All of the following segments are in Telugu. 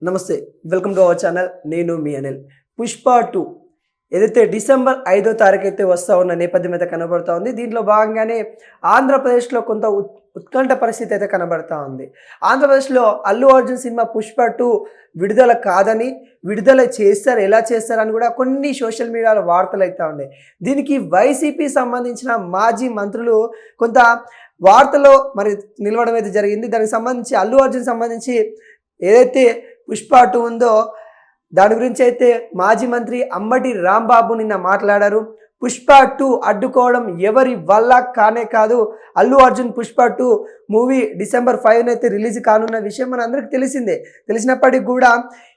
నమస్తే, వెల్కమ్ టు అవర్ ఛానల్. నేను మీ అనిల్. పుష్ప 2 ఏదైతే డిసెంబర్ 5వ తారీఖు అయితే వస్తూ ఉన్న నేపథ్యం అయితే కనబడుతూ ఉంది. దీంట్లో భాగంగానే ఆంధ్రప్రదేశ్లో కొంత ఉత్కంఠ పరిస్థితి అయితే కనబడుతూ ఉంది. ఆంధ్రప్రదేశ్లో అల్లు అర్జున్ సినిమా పుష్ప 2 విడుదల కాదని, విడుదల చేస్తారు, ఎలా చేస్తారని కూడా కొన్ని సోషల్ మీడియాలో వార్తలు అవుతూ ఉన్నాయి. దీనికి వైసీపీ సంబంధించిన మాజీ మంత్రులు కొంత వార్తలో మరి నిలవడం అయితే జరిగింది. దానికి సంబంధించి అల్లు అర్జున్ సంబంధించి ఏదైతే పుష్ప 2 ఉందో దాని గురించి అయితే మాజీ మంత్రి అంబటి రాంబాబు నిన్న మాట్లాడారు. పుష్ప 2 అడ్డుకోవడం ఎవరి వల్ల కానే కాదు. అల్లు అర్జున్ పుష్ప 2 మూవీ డిసెంబర్ 5న అయితే రిలీజ్ కానున్న విషయం మన అందరికీ తెలిసిందే. తెలిసినప్పటికీ కూడా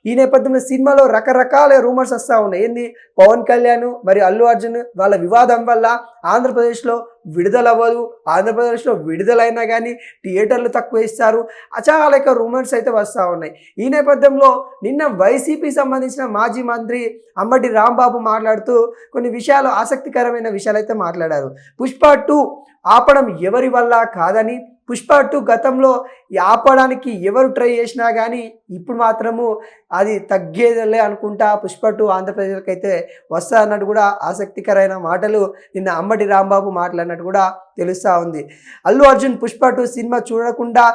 ఈ నేపథ్యంలో సినిమాలో రకరకాల రూమర్స్ వస్తూ ఉన్నాయి. ఏంది, పవన్ కళ్యాణ్ మరి అల్లు అర్జున్ వాళ్ళ వివాదం వల్ల ఆంధ్రప్రదేశ్లో విడుదల అవ్వదు, ఆంధ్రప్రదేశ్లో విడుదలైనా కానీ థియేటర్లు తక్కువ ఇస్తారు, చాలా రూమర్స్ అయితే వస్తూ ఉన్నాయి. ఈ నేపథ్యంలో నిన్న వైసీపీ సంబంధించిన మాజీ మంత్రి అంబటి రాంబాబు మాట్లాడుతూ కొన్ని విషయాలు, ఆసక్తికరమైన విషయాలు అయితే మాట్లాడారు. పుష్ప 2 ఆపడం ఎవరి వల్ల కాదని, పుష్ప 2 గతంలో ఆపడానికి ఎవరు ట్రై చేసినా కానీ ఇప్పుడు మాత్రము అది తగ్గేదిలే అనుకుంటా పుష్ప 2 ఆంధ్రప్రదేశ్కి అయితే వస్తా అన్నట్టు కూడా ఆసక్తికరమైన మాటలు నిన్న అంబటి రాంబాబు మాట్లాడినట్టు కూడా తెలుస్తూ ఉంది. అల్లు అర్జున్ పుష్ప 2 సినిమా చూడకుండా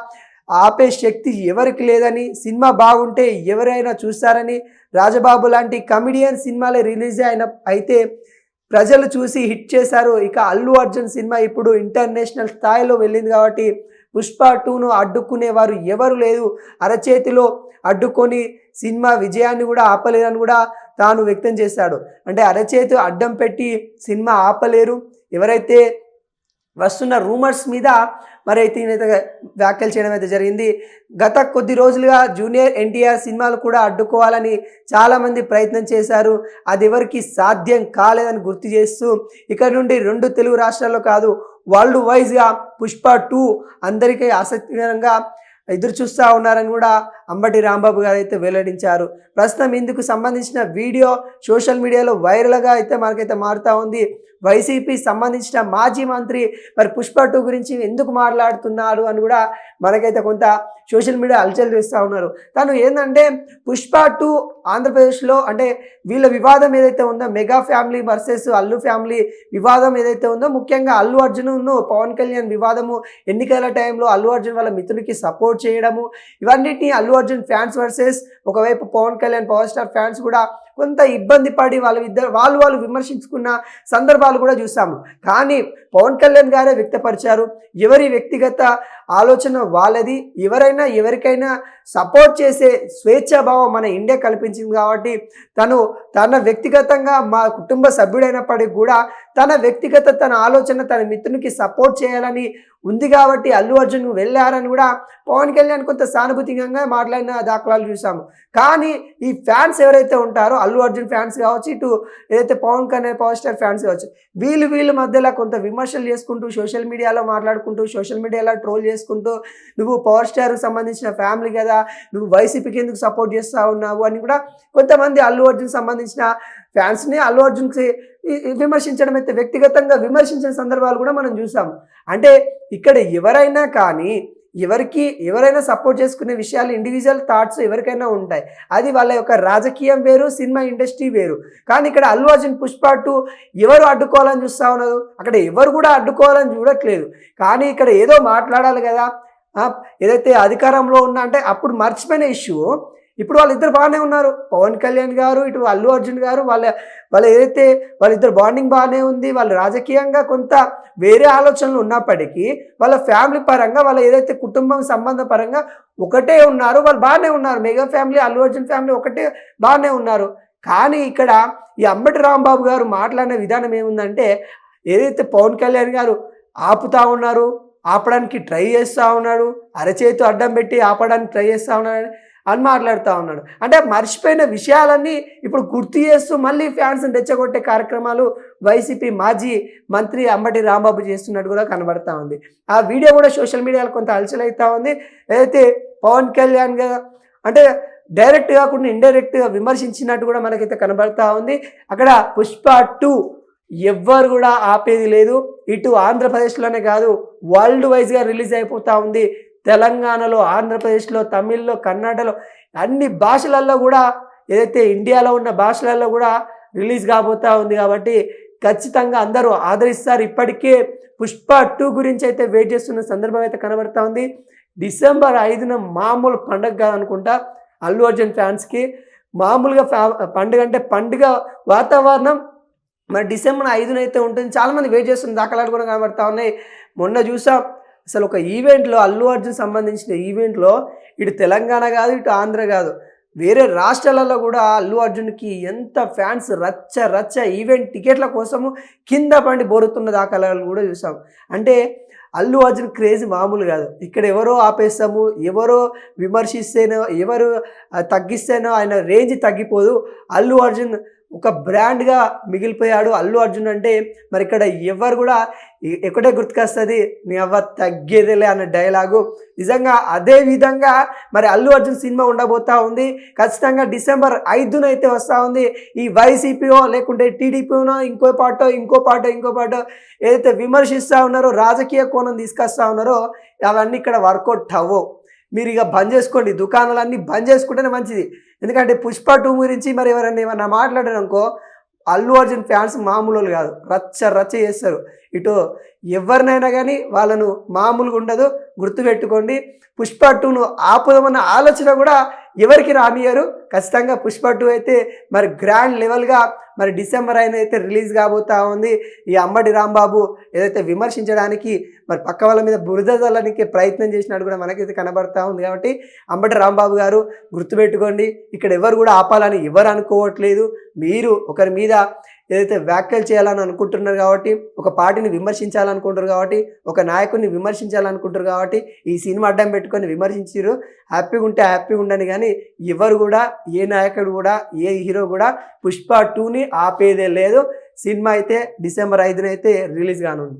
ఆపే శక్తి ఎవరికి లేదని, సినిమా బాగుంటే ఎవరైనా చూస్తారని, రాజబాబు లాంటి కమిడియన్ సినిమాలే రిలీజ్ అయితే ప్రజలు చూసి హిట్ చేశారు. ఇక అల్లు అర్జున్ సినిమా ఇప్పుడు ఇంటర్నేషనల్ స్థాయిలో వెళ్ళింది కాబట్టి పుష్ప 2ను అడ్డుకునేవారు ఎవరు లేదు, అరచేతిలో అడ్డుకొని సినిమా విజయాన్ని కూడా ఆపలేరని కూడా తాను వ్యక్తం చేశాడు. అంటే అరచేతి అడ్డం పెట్టి సినిమా ఆపలేరు. ఎవరైతే వస్తున్న రూమర్స్ మీద మరి అయితే వ్యాఖ్యలు చేయడం అయితే జరిగింది. గత కొద్ది రోజులుగా జూనియర్ ఎన్టీఆర్ సినిమాలు కూడా అడ్డుకోవాలని చాలామంది ప్రయత్నం చేశారు, అది ఎవరికి సాధ్యం కాలేదని గుర్తు చేస్తూ ఇక్కడ నుండి 2 తెలుగు రాష్ట్రాల్లో కాదు, వరల్డ్ వైజ్గా పుష్ప 2 అందరికీ ఆసక్తికరంగా ఎదురు చూస్తూ ఉన్నారని కూడా అంబటి రాంబాబు గారు అయితే వెల్లడించారు. ప్రస్తుతం ఇందుకు సంబంధించిన వీడియో సోషల్ మీడియాలో వైరల్గా అయితే మనకైతే మారుతూ ఉంది. వైసీపీ సంబంధించిన మాజీ మంత్రి మరి పుష్ప 2 గురించి ఎందుకు మాట్లాడుతున్నారు అని కూడా మనకైతే కొంత సోషల్ మీడియా అలచల్ చేస్తూ ఉన్నారు. తను ఏంటంటే పుష్ప 2 ఆంధ్రప్రదేశ్లో అంటే వీళ్ళ వివాదం ఏదైతే ఉందో, mega family versus Allu family వివాదం ఏదైతే ఉందో, ముఖ్యంగా అల్లు అర్జున్ను పవన్ కళ్యాణ్ వివాదము, ఎన్నికల టైంలో అల్లు అర్జున్ వాళ్ళ మిత్రుడికి సపోర్ట్ చేయడము, ఇవన్నిటిని అల్లు అర్జున్ ఫ్యాన్స్ వర్సెస్ ఒకవైపు Pawan Kalyan power star fans కూడా కొంత ఇబ్బంది పడి వాళ్ళు విమర్శించుకున్న సందర్భాలు కూడా చూసాము. కానీ పవన్ కళ్యాణ్ గారే వ్యక్తపరిచారు, ఎవరి వ్యక్తిగత ఆలోచన వాళ్ళది, ఎవరికైనా సపోర్ట్ చేసే స్వేచ్ఛాభావం మన ఇండియా కల్పించింది కాబట్టి తన వ్యక్తిగతంగా మా కుటుంబ సభ్యుడైనప్పటికీ కూడా తన ఆలోచన తన మిత్రునికి సపోర్ట్ చేయాలని ఉంది కాబట్టి అల్లు అర్జున్ వెళ్ళారని కూడా పవన్ కళ్యాణ్ కొంత సానుభూతికంగా మాట్లాడిన దాఖలాలు చూసాము. కానీ ఈ ఫ్యాన్స్ ఎవరైతే ఉంటారో, అల్లు అర్జున్ ఫ్యాన్స్ కావచ్చు, ఇటు ఏదైతే Pawan Kalyan power star fans కావచ్చు, వీళ్ళ మధ్యలో కొంత విమర్శలు చేసుకుంటూ, సోషల్ మీడియాలో మాట్లాడుకుంటూ, సోషల్ మీడియాలో ట్రోల్ చేసుకుంటూ, నువ్వు పవర్ స్టార్కి సంబంధించిన ఫ్యామిలీ కదా, నువ్వు వైసీపీకి ఎందుకు సపోర్ట్ చేస్తూ ఉన్నావు అని కూడా కొంతమంది అల్లు అర్జున్ సంబంధించిన ఫ్యాన్స్ని అల్లు అర్జున్కి విమర్శించడం అయితే, వ్యక్తిగతంగా విమర్శించిన సందర్భాలు కూడా మనం చూసాము. అంటే ఇక్కడ ఎవరైనా కానీ ఎవరైనా సపోర్ట్ చేసుకునే విషయాలు, ఇండివిజువల్ థాట్స్ ఎవరికైనా ఉంటాయి. అది వాళ్ళ యొక్క రాజకీయం వేరు, సినిమా ఇండస్ట్రీ వేరు. కానీ ఇక్కడ అల్లు అర్జున్ పుష్ప 2 ఎవరు అడ్డుకోవాలని చూస్తూ ఉన్నారు, అక్కడ ఎవరు కూడా అడ్డుకోవాలని చూడట్లేదు. కానీ ఇక్కడ ఏదో మాట్లాడాలి కదా, ఏదైతే అధికారంలో ఉన్నా అంటే అప్పుడు మర్చిపోయిన ఇష్యూ. ఇప్పుడు వాళ్ళిద్దరు బాగానే ఉన్నారు, పవన్ కళ్యాణ్ గారు, ఇటు అల్లు అర్జున్ గారు, ఏదైతే వాళ్ళిద్దరు బాండింగ్ బాగానే ఉంది. వాళ్ళు రాజకీయంగా కొంత వేరే ఆలోచనలు ఉన్నప్పటికీ వాళ్ళ ఫ్యామిలీ పరంగా, వాళ్ళ ఏదైతే కుటుంబం సంబంధ పరంగా ఒకటే ఉన్నారు, వాళ్ళు బాగానే ఉన్నారు. Mega family, Allu Arjun family ఒకటే బాగానే ఉన్నారు. కానీ ఇక్కడ ఈ అంబటి రాంబాబు గారు మాట్లాడిన విధానం ఏముందంటే, ఏదైతే పవన్ కళ్యాణ్ గారు ఆపుతా ఉన్నారు, ఆపడానికి ట్రై చేస్తూ ఉన్నాడు, అరచేతు అడ్డం పెట్టి ఆపడానికి ట్రై చేస్తూ ఉన్నాడు అని మాట్లాడుతూ ఉన్నాడు. అంటే మర్చిపోయిన విషయాలన్నీ ఇప్పుడు గుర్తు చేస్తూ మళ్ళీ ఫ్యాన్స్ని రెచ్చగొట్టే కార్యక్రమాలు వైసీపీ మాజీ మంత్రి అంబటి రాంబాబు చేస్తున్నట్టు కూడా కనబడతా ఉంది. ఆ వీడియో కూడా సోషల్ మీడియాలో కొంత అలచలవుతూ ఉంది. ఏదైతే పవన్ కళ్యాణ్ గారు అంటే డైరెక్ట్ కాకుండా ఇండైరెక్ట్గా విమర్శించినట్టు కూడా మనకైతే కనబడతా ఉంది. అక్కడ పుష్ప 2 ఎవ్వరు కూడా ఆపేది లేదు. ఇటు ఆంధ్రప్రదేశ్లోనే కాదు, వరల్డ్ వైజ్గా రిలీజ్ అయిపోతూ ఉంది. తెలంగాణలో, ఆంధ్రప్రదేశ్లో, తమిళ్లో, కన్నడలో అన్ని భాషలలో కూడా ఏదైతే ఇండియాలో ఉన్న భాషలలో కూడా రిలీజ్ కాబోతా ఉంది. కాబట్టి ఖచ్చితంగా అందరూ ఆదరిస్తారు. ఇప్పటికే పుష్ప 2 గురించి అయితే వెయిట్ చేస్తున్న సందర్భం అయితే కనబడతా ఉంది. డిసెంబర్ 5న మామూలు పండగ కాదనుకుంటా అల్లు అర్జున్ ఫ్యాన్స్కి. మామూలుగా పండుగ అంటే పండుగ వాతావరణం మరి డిసెంబర్ 5న అయితే ఉంటుంది. చాలామంది వెయిట్ చేస్తున్న దాఖలాలు కూడా కనబడతా ఉన్నాయి. మొన్న చూసాం అసలు ఒక ఈవెంట్లో, అల్లు అర్జున్ సంబంధించిన ఈవెంట్లో ఇటు తెలంగాణ కాదు, ఇటు ఆంధ్ర కాదు, వేరే రాష్ట్రాలలో కూడా అల్లు అర్జున్కి ఎంత ఫ్యాన్స్ రచ్చ రచ్చ ఈవెంట్ టికెట్ల కోసము కింద పండి బోరుతున్న దాఖలాలు కూడా చూసాం. అంటే అల్లు అర్జున్ క్రేజ్ మామూలు కాదు. ఇక్కడ ఎవరో ఆపేస్తాము, ఎవరో విమర్శిస్తేనో, ఎవరు తగ్గిస్తేనో ఆయన రేంజ్ తగ్గిపోదు. అల్లు అర్జున్ ఒక బ్రాండ్గా మిగిలిపోయాడు. అల్లు అర్జున్ అంటే మరి ఇక్కడ ఎవరు కూడా ఎక్కడే గుర్తుకొస్తుంది, నీ అవ్వ తగ్గేదేలే అన్న డైలాగు. నిజంగా అదే విధంగా మరి అల్లు అర్జున్ సినిమా ఉండబోతా ఉంది. ఖచ్చితంగా డిసెంబర్ 5న అయితే వస్తూ ఉంది. ఈ వైసీపీఓ లేకుంటే టీడీపీనో ఇంకో పాటో ఏదైతే విమర్శిస్తూ ఉన్నారో, రాజకీయ కోణం తీసుకొస్తా ఉన్నారో అవన్నీ ఇక్కడ వర్కౌట్ అవ్వవు. మీరు ఇక బంద్ చేసుకోండి, దుకాణాలన్నీ బంద్ చేసుకుంటేనే మంచిది. ఎందుకంటే పుష్ప 2 గురించి మరి ఎవరైనా ఏమన్నా మాట్లాడారనుకో, అల్లు అర్జున్ ఫ్యాన్స్ మామూలు కాదు, రచ్చ రచ్చ చేస్తారు. ఇటు ఎవరినైనా కానీ వాళ్ళను మామూలుగా ఉండదు, గుర్తుపెట్టుకోండి. పుష్ప 2ను ఆపుదామన్న ఆలోచన కూడా ఎవరికి రానియరు. ఖచ్చితంగా పుష్ప 2 అయితే మరి గ్రాండ్ లెవెల్గా మరి డిసెంబర్ 5న అయితే రిలీజ్ కాబోతా ఉంది. ఈ అంబటి రాంబాబు ఏదైతే విమర్శించడానికి మరి పక్క వాళ్ళ మీద బురద చల్లడానికి ప్రయత్నం చేసినట్టు కూడా మనకైతే కనబడతా ఉంది. కాబట్టి అంబటి రాంబాబు గారు గుర్తుపెట్టుకోండి, ఇక్కడ ఎవరు కూడా ఆపాలని ఎవరు అనుకోవట్లేదు. మీరు ఒకరి మీద ఏదైతే వ్యాఖ్యలు చేయాలని అనుకుంటున్నారు కాబట్టి, ఒక పార్టీని విమర్శించాలనుకుంటారు కాబట్టి, ఒక నాయకుడిని విమర్శించాలనుకుంటారు కాబట్టి ఈ సినిమా అడ్డం పెట్టుకొని విమర్శించారు. హ్యాపీగా ఉంటే హ్యాపీగా ఉండని, కానీ ఎవరు కూడా, ఏ నాయకుడు కూడా, ఏ హీరో కూడా పుష్ప 2ని ఆపేదే లేదు. సినిమా అయితే డిసెంబర్ 5న అయితే రిలీజ్ కానుంది.